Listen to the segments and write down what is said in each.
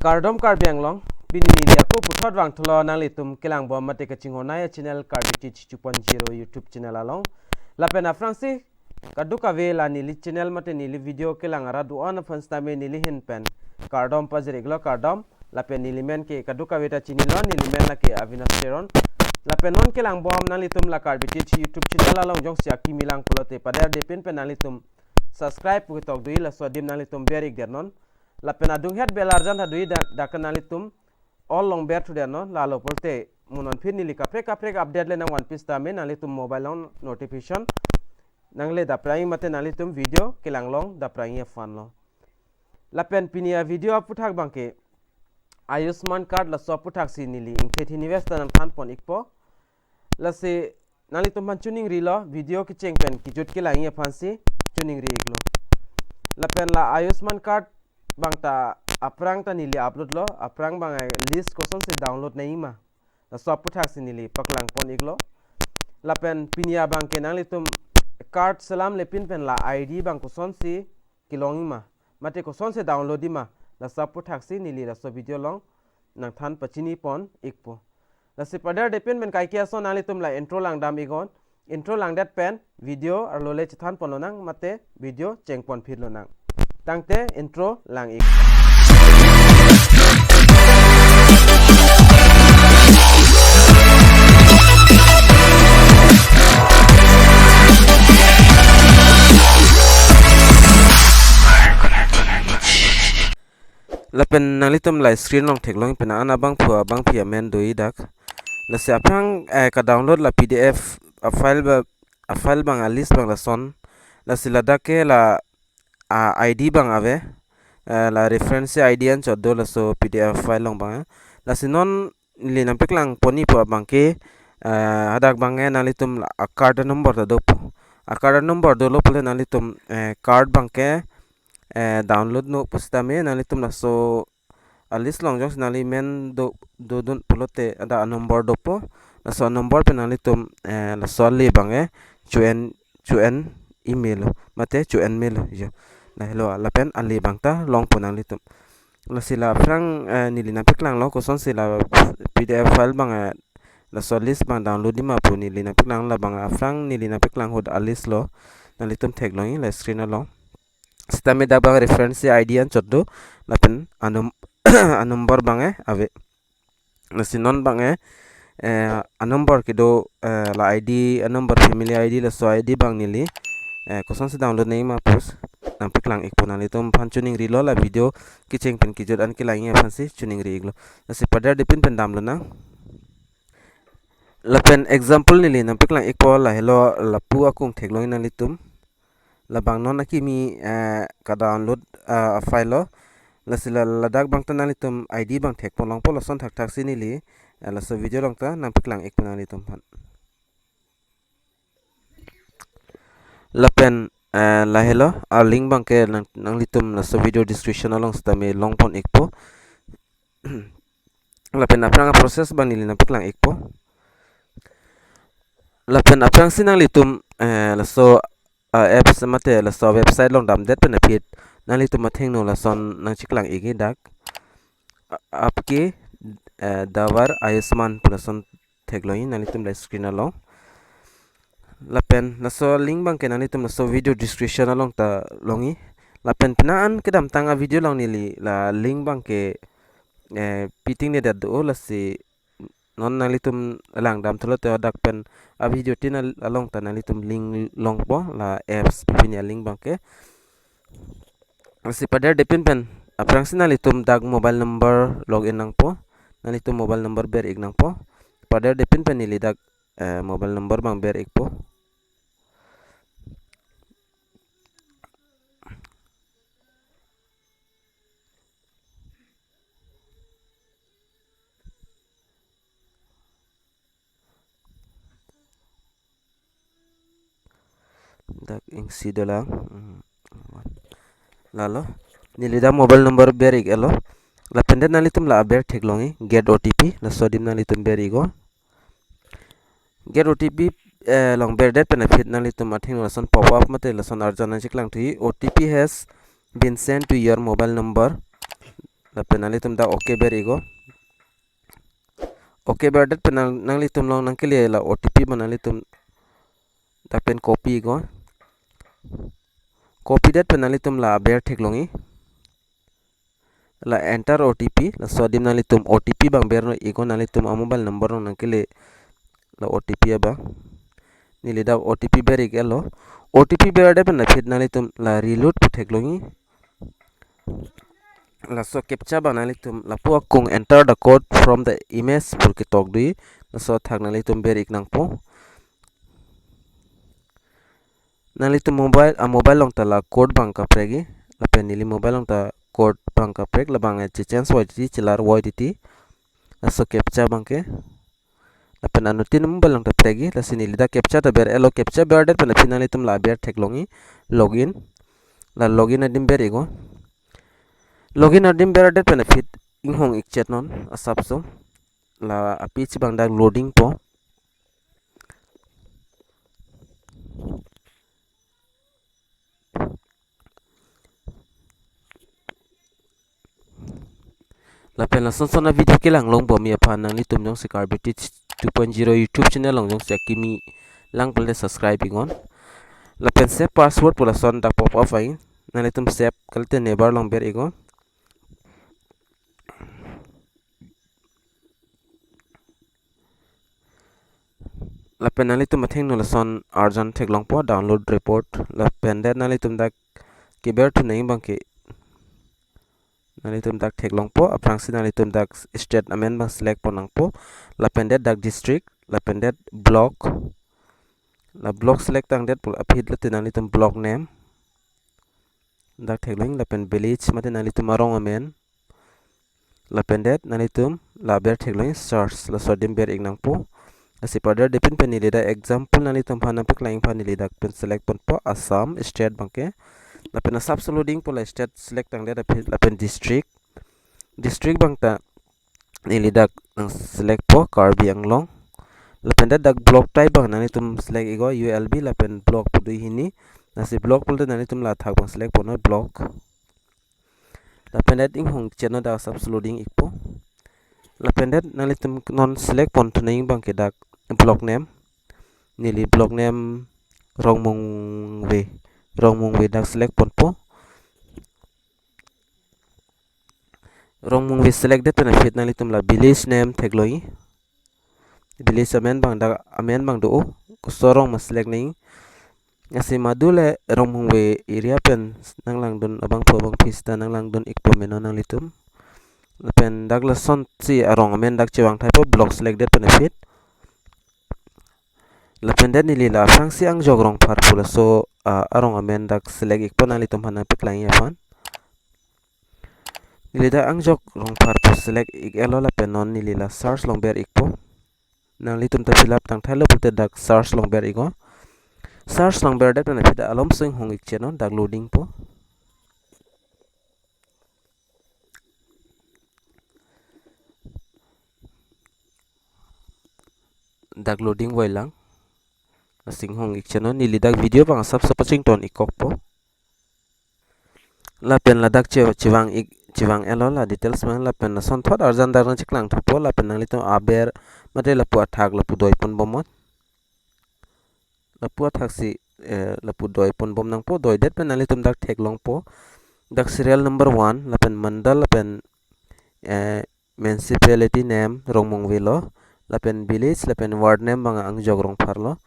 Kardom Karbi ANGLONG bini ni aku putot wang tholo nang litum kelang bom mate ka chingonai channel Karbi Teach 2.0 YouTube channel along Lapen Fransi kadu ka ve la nili channel mate nili video kelang ara du on fans tame nili hin pen Kardom pazre glo Kardom Lapen nili men ke kadu ka veta chinilo nili men la ke avinasteron Lapen non kelang bom nang litum la Karbi Teach YouTube channel along jong sia ki milang pulote pada depin pen nang litum subscribe putok dui la sodim nang litum berik dernon Lapen adung het belarjan hadui da kanalitum all long bear to no lalo polte munon pin nili kapre update le nang one piece ta men nalitum mobile on notification nangle da prime mate nalitum video kelang long da prime fan lo Lapen pinia video aputhak bangke Ayushman card la so puthak si nili ingthethi invest nan than pon ikpo la se nalitum man tuning ri lo video ki cheng pen ki jut ke lang ye fansi tuning ri iglo Lapen la Ayushman card bangta aprang ta nili upload lo aprang bang list koson se download nahi ma la so puthak si nili paklang pon iglo Lapen pinia bang ke nang litum card salam le pin pen la id bang koson si kilongi ma mate koson se download di ma la so puthak si nili la so video long nang than pachini pon ikpo la se pada de pen kai kia so nang litum la intro lang dam igon intro lang dat pen video ar lo le chan pon lo nang mate video cheng pon phir lo nang tangte intro lang ik Lapen nalitum live screen long thek long pena ana bang phua bang phia men doi dak la se aprang ka download la pdf a file bang a list bang la son la sila dake la ID bang ave la reference ID an choddo la so PDF file long bang la sinon li nampek lang poni po bang ke hadak bang nalitum la card number da do card number do lo pole nalitum card bang ke download no posta me nalitum la so list long jong nali men do don polote ada number do po la so number pe nalitum la so le bang chuen email mate chuen mail jo na hello Lapen ali bangta long ponang litum la sila frang nili napik lang lo koson sila pdf file bang la so list bang download di ma pu nili napik lang la bang frang nili napik lang hod alis lo na litum tag long la screen lo stame da bang reference id an choddo Lapen number bang ave la sinon bang a number kido la id a number family id la so id bang nili koson se download nei ma post nampik lang ik ponali tom phan tuning ri lo la video ki cheng pen ki jod an ki lang ye phan si tuning ri iglo se pada dipin pen dam lo na Lapen example ni le nampik lang ik po la hello la pu akung thek lo na litum la bang non aki mi ka download a file lo la sila ladak bang tan litum id bang thek pon long po la son thak si ni li la so video long ta nampik lang ik ponali tom phan Lapen la hello a link bang ke nang litum la so video description along stame long pon ikpo Lapen aprang process bang nili napik lang ikpo Lapen aprang sinang litum la so apps mate la so website long dam det pen apit nang litum matheng no la son nang chiklang igi dak Aapke Dwar Ayushman punason thekloin nang litum la screen along Lapen la so link bang ke nalitum la so video description along ta longi Lapen penaan kedam tanga video long nili la link bang ke piting ne dat do la si non nalitum lang dam tholo te dak pen a video tin along ta nalitum link long po la apps pipin ya link bang ke si pada depin pen aprang sinalitum dak mobile number login nang po nalitum mobile number ber ig nang po pada depin pen nili dak mobile number bang ber ig po dak ing sidalang lalo nilida mobile number berig elo la pende nalitum la ber theklongi get otp la sodim nalitum berigo get otp long ber det benefit nalitum athing la son pop up mate la son arjana chiklang thi otp has been sent to your mobile number lapen nalitum dak okay ber ego okay ber det pen nalitum long nang kele la OTP ban nalitum dak pen copy ego copy det pen nalitum la ber thek longi la enter OTP la sodim nalitum OTP bang ber no ego nalitum a mobile number no nang kele la OTP ba nili dak OTP ber igelo OTP ber det pen na fit nalitum la reload thek longi la so captcha banalitum la po kung enter the code from the image pur ki tok dui la so thak nalitum ber ik nang po nalitum mobile long ta la code bang ka pregi la pen nili mobile long ta code bang ka preg la bang che chance woi ti chilar woi ti la so captcha bang ke la pen anutin mobile long ta pregi la sinili da captcha ta ber elo captcha ber det pen finalitum la ber thek longi login la login adim ber ego login adim beradet benefit inghong ikchet non asapso la api chibang dak loading po la pen la sonsona video ke lang long bo mi aphan nang litum jong se Karbi 2.0 YouTube channel long jong se kimi lang pole subscribe ingon la pen save password pula son dak pop up ai na litum save kalte never long ber ego la pen nalitum matheng no la son arjan thek long po download report la pen det nalitum dak ke ber tu nei bang ke nalitum dak thek long po aprang si nalitum dak state amen bang select po nang po la pen det dak district la pen det block la block select ang det pul aphit la nalitum block name dak thek long la pen village mate nalitum arong amen la pen det nalitum la ber thek long search la sodim ber ing nang po asi pada depin penili da example nalitum phana paklang phanili dak pen select pon po Assam state bangke la pen sub loading pola state select ang det la pen district bang ta nili dak select po Karbi ANGLONG la pen dak block type bang nalitum select ego ULB la pen block pudui hini nasi block pul nalitum la thak bang select pon block la pen dat ing hong cheno da sub loading ikpo la pen dat nalitum non select pon tuning bang ke dak block name nili block name rongmong we dak select pon po rongmong we select det benefit nalitum la village name thegloi village amen bang do ko sorong ma select ning asi madule rongmong we area pen nanglang don abang po bang pista nanglang don ikpo meno nalitum la pen dak la son si arong amen dak chewang type of block select det benefit la pen det nili la frangsi ang jogrong par pula so arong amen dak select ikpo nalitum hana piklang yafan nili da ang jogrong par pu select ik elo la pen non nili la search long ber ikpo nalitum ta fill up tang thalo pulte dak search long ber igo search long ber det benefit alom sing hong ik cheno dak loading po dak loading wailang sing hong ik cheno nili dak video bang sab sapaching ton ikok po la pen la dak chiwang elo la details mang la pen la son thot arjan dak na chiklang thopo la pen nalitum aber mate la pu athak la pu doi pon bomot la pu athak si la pu doi pon bom nang po doi det pen nalitum dak thek long po dak serial number 1 la pen mandal la pen municipality name rongmong velo la pen village la pen ward name bang ang jogrong pharlo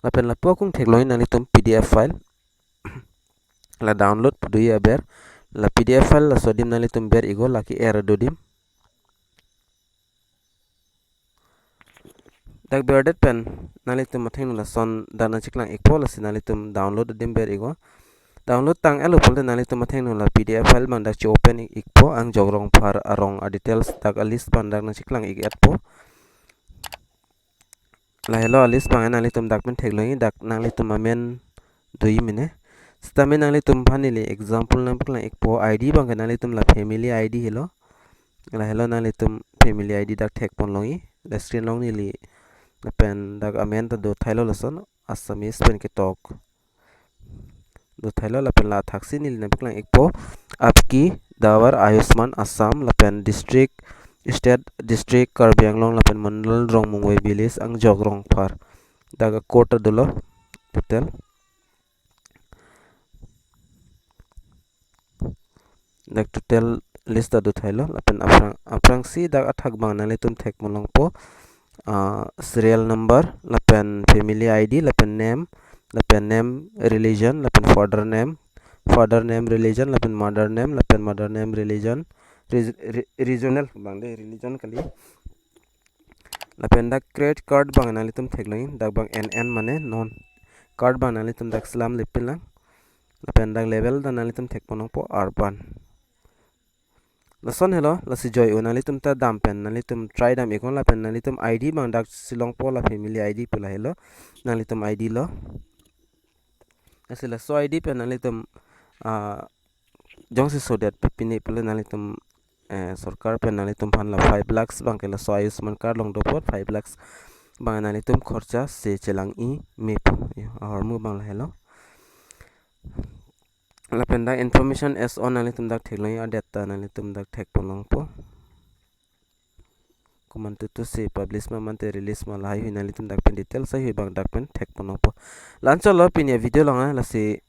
la pen la po kung thek loin nalitum pdf file la download pudui aber la pdf file la sodim nalitum ber igo la ki error dodim dak berdet pen nalitum matheng la son dana chiklang ikpo la sinalitum download dim ber igo download tang elo pol nalitum matheng la pdf file man dak chi open ikpo ang jogrong par arong a details dak a list ban dak na chiklang ik atpo la hello list bang nalitum dak men thegloi dak nalitum amen dui mine stamen nalitum phanili example nang paklang ikpo id bang nalitum la family id hello la hello nalitum family id dak thek pon longi la screen long nili la pen dak amen ta do thailo la son assamese pen ke tok do thailo la pen la thaksi nili na paklang ikpo apki Dwar Ayushman Assam Lapen district state district Karbi Anglong Lapen mandal rong mungwe village ang jog rong par daga kota dolo total dak total list adu thailo lapen aprang si dak athak bang nale tum thek molong po serial number lapen family id lapen name religion lapen father name religion lapen mother name religion regional bang de religion kali lapen dak credit card bang nale tum thek lain dak bang nn mane non card bang nale tum dak slam lepin lang lapen dak level dan nale tum thek ponong po urban lason hello lasi joy unali tum ta dam pen nali tum try dam ikon la pen nali tum id bang dak silong po la family id pula hello nali tum id lo asila so id pen nali tum jong si so dat pini pula nali tum sarkar pen nali tum phan la 5 lakhs bang ke la so Ayushman card long do pot 5 lakhs bang nali tum khorcha se chelang i me or mu bang la hello lapen dak information as on nali tum dak thek lai data nali tum dak thek ponong po kuman tu se publish ma mante release ma lai nali tum dak pen details sai bang dak pen thek ponong po lancho lo pin ya video long la se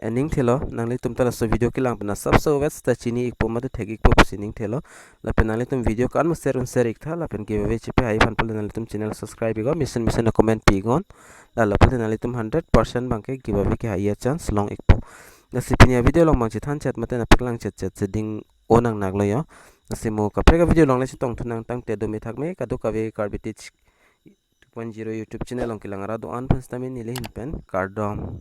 ending thelo nangli tum ta so video ki lang pena sab so wes ta chini ik po ma thek ik po sining thelo lapen nali tum video kan ma share ik tha lapen giveaway chipe hai fan pole nali tum channel subscribe igo mission comment pi gon la lapen nali tum 100% bang ke giveaway ki hai chance long ik po nasipinya video long mang chithan chat mate na paklang chat ding onang naglo yo nasimo kaprega video long le chitong thunang tang te do me thakme kadu kave Karbi 2.0 YouTube channel long kilang ara do an pan stamin ni le hin pen Kardom